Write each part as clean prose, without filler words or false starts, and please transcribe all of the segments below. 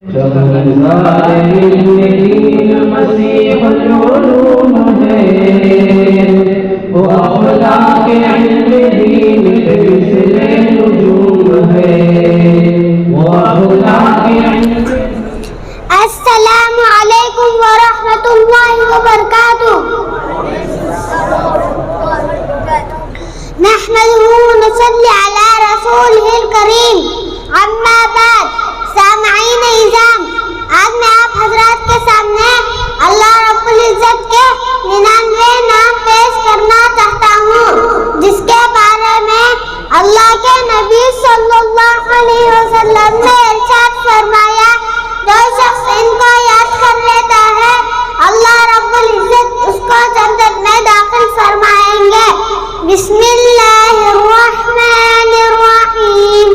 मसीह उलूम है वो अखलाक इल्म दीन सिलसिले नुजूम है वो अखलाक इल्म। अस्सलामु अलैकुम व रहमतुल्लाहि व बरकातुहू। नहमदुहू व नसल्ली अला रसूलिहिल करीम। अम्मा बाद, सामईन इज़ाम, आज मैं आप हजरात के सामने अल्लाह रब्बुल इज़्ज़त के 99 नाम पेश करना चाहता हूँ, जिसके बारे में अल्लाह के नबी सल्लल्लाहु अलैहि वसल्लम ने इरशाद फरमाया, जो शख्स इनको याद कर लेता है अल्लाह रब्बुल इज़्ज़त उसको जन्नत में दाखिल फरमाएंगे। बिस्मिल्लाहिर्रहमानिर्रहीम।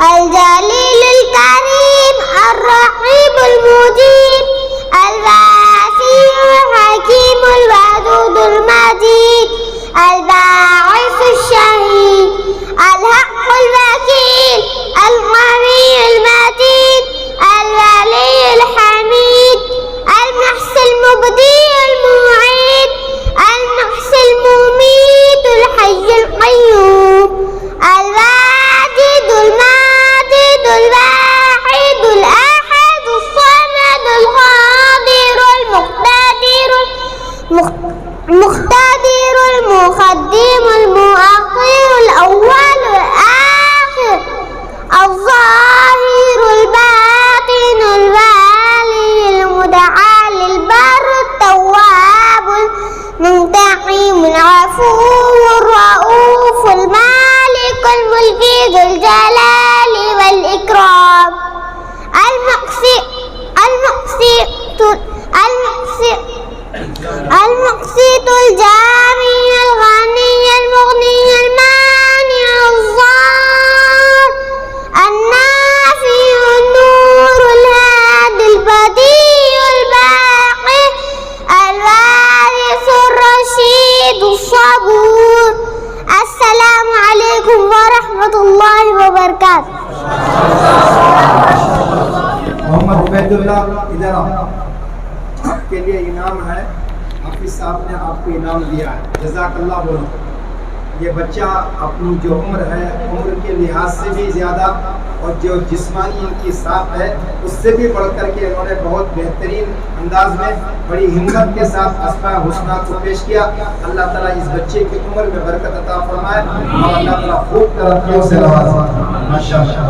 الجليل الكريم الرقيب المجيب الواسع الحكيم الودود المجيد الباعث الشهيد الحق الوكيل القوي المتين الولي الحميد المحصي المبدي المعيد المحصي المميت الحي القيوم الواجد الماجد الواحد الأحد الصمد القادر المقتدر المقدم المؤخر الأول الآخر الظاهر الباطن الوالي المتعال البر التواب المنتقم العفو الرؤوف المالك الملك ذو الجلال والإكرام المقسط الجامع الغني المغني المانع الضار النافع النور الهادي البديع الباقي الوارث الرشيد الصبور. السلام عليكم ورحمة الله وبركاته. मोहम्मद उबैदुल्लाह इधर आओ, आपके लिए इनाम है। हाफिज साहब ने आपको इनाम दिया है, जज़ाकल्लाह बोलो। ये बच्चा अपनी जो उम्र है, उम्र के लिहाज से भी ज़्यादा और जो जिस्मानी इनकी साख है उससे भी बढ़ कर के इन्होंने बहुत बेहतरीन अंदाज में बड़ी हिम्मत के साथ अस्माए हुस्ना को पेश किया। अल्लाह ताला इस बच्चे की उम्र में बरकत अता फरमाए और अल्लाह ताला खूब तरक्कियों से नवाजे। माशाअल्लाह।